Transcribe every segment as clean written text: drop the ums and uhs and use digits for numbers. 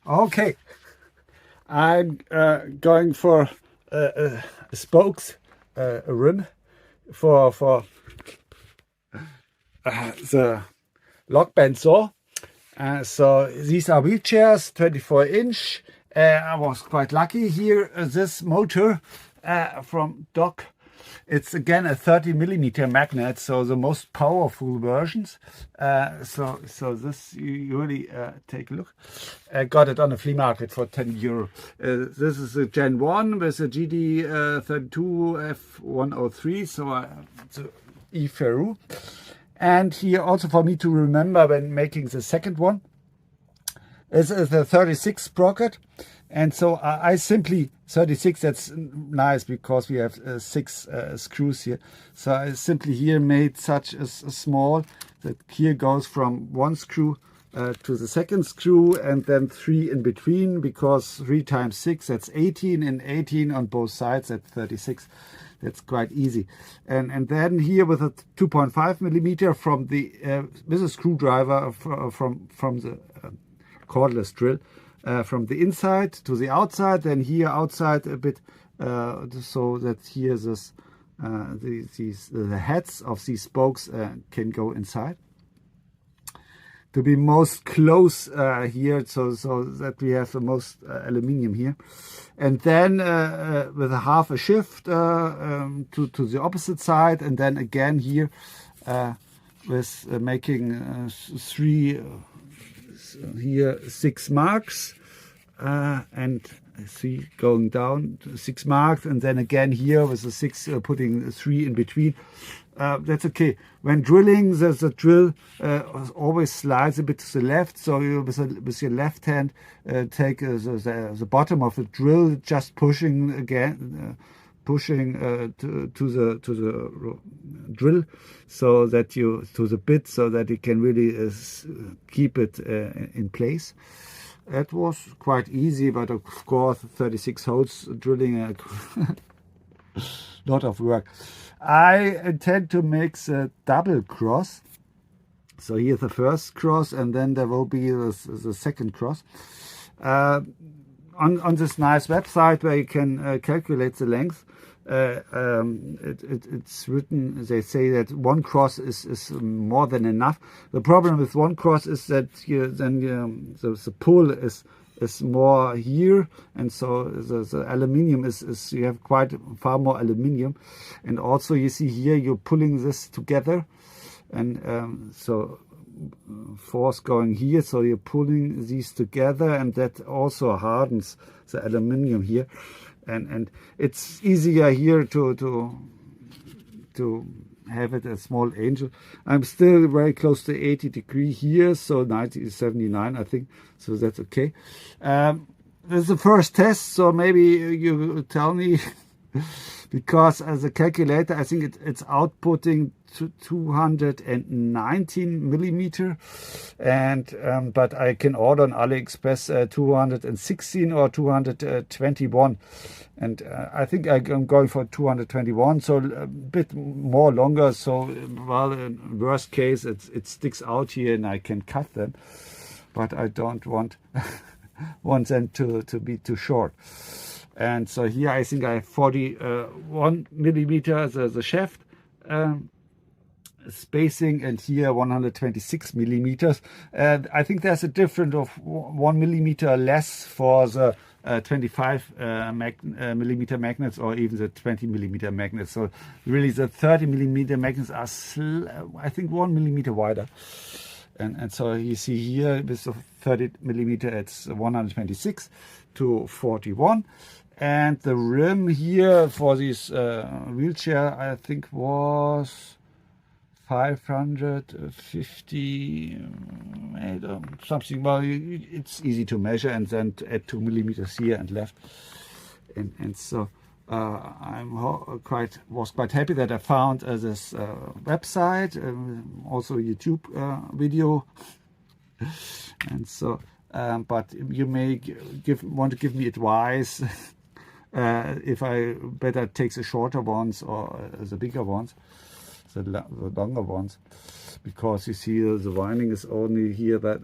Okay, I'm going for spokes, a rim for the lock band saw. So these are wheelchairs, 24-inch. I was quite lucky here. This motor from Doc, it's again a 30mm magnet, so the most powerful versions. So this you really take a look. I got it on a flea market for €10. This is a Gen 1 with a GD32F103, so it's a E-Ferru. And here also for me to remember when making the second one, this is the 36 sprocket. And so I simply, 36, that's nice because we have 6 screws here. So I simply here made such a small, that here goes from one screw to the second screw and then 3 in between, because 3 times 6, that's 18, and 18 on both sides, that's 36. That's quite easy. And then here with a 2.5mm from the with a screwdriver from the cordless drill, from the inside to the outside, then here outside a bit, so that here this the heads of these spokes can go inside, to be most close here, so that we have the most aluminium here. And then with a half a shift to the opposite side, and then again here with making 6 marks, and 3 going down, 6 marks, and then again here with the 6 putting 3 in between. That's okay. When drilling, the drill always slides a bit to the left, so you with your left hand take the bottom of the drill, just pushing again, pushing to the drill, so that you to the bit, so that you can really keep it in place. That was quite easy, but of course 36 holes drilling a lot of work. I intend to make the double cross. So here's the first cross, and then there will be the second cross. On this nice website where you can calculate the length, it's written, they say that 1 cross is more than enough. The problem with 1 cross is that the pull is more here, and so the aluminium is you have quite far more aluminium, and also you see here you're pulling this together, and so force going here, so you're pulling these together, and that also hardens the aluminium here, and it's easier here to have it a small angel. I'm still very close to 80 degrees here, so 90 is 79, I think, so that's okay. This is the first test, so maybe you tell me, because as a calculator, I think it's outputting to 219mm, and but I can order on AliExpress 216 or 221, and I think I'm going for 221, so a bit more longer, so well, in worst case it sticks out here and I can cut them, but I don't want them to be too short. And so here I think I have 41mm the shaft spacing, and here 126mm. And I think there's a difference of 1mm less for the 25mm magnets, or even the 20mm magnets. So really the 30mm magnets are I think 1mm wider. And so you see here with the 30mm it's 126 to 41. And the rim here for this wheelchair, I think, was 550 something. Well, it's easy to measure, and then to add 2mm here and left. And so was quite happy that I found this website, also YouTube video. And so, but you may want to give me advice if I better take the shorter ones or the bigger ones. the longer ones, because you see the winding is only here that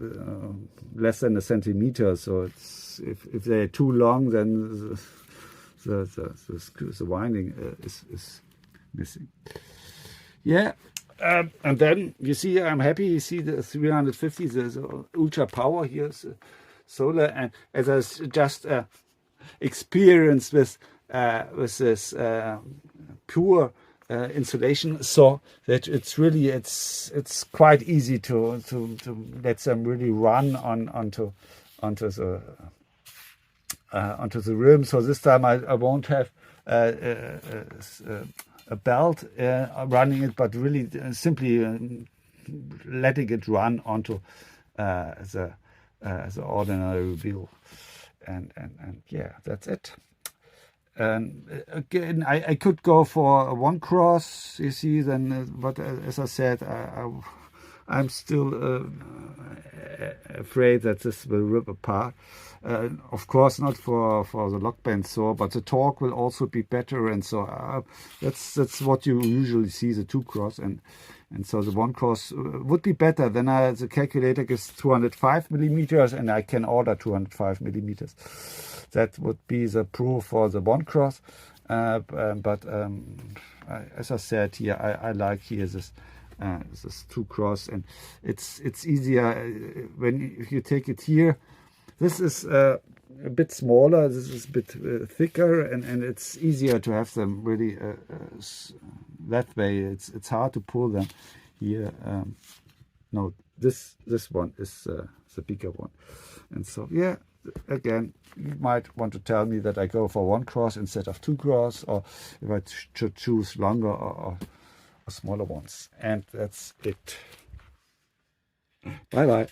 less than a centimeter. So it's if they're too long, then the winding is missing. Yeah. And then you see, I'm happy. You see the 350, the ultra power here is solar, and as I just experienced with this pure insulation, so that it's really it's quite easy to let them really run onto the rim. So this time I won't have a belt running it, but really simply letting it run onto the ordinary wheel, and yeah, that's it. And again, I could go for one cross, you see, then, but as I said, I'm still afraid that this will rip apart. Of course, not for the lock band saw, but the torque will also be better, and so that's what you usually see, the 2 cross, and so the 1 cross would be better. Then the calculator gives 205 millimeters, and I can order 205 millimeters. That would be the proof for the 1 cross. But as I said here, I like here this 2 cross, and it's easier when you take it here. This is a bit smaller, this is a bit thicker, and it's easier to have them really that way. It's hard to pull them here. No, this one is the bigger one, and so yeah. Again, you might want to tell me that I go for 1 cross instead of 2 cross, or if I should choose longer or smaller ones. And that's it. Bye bye.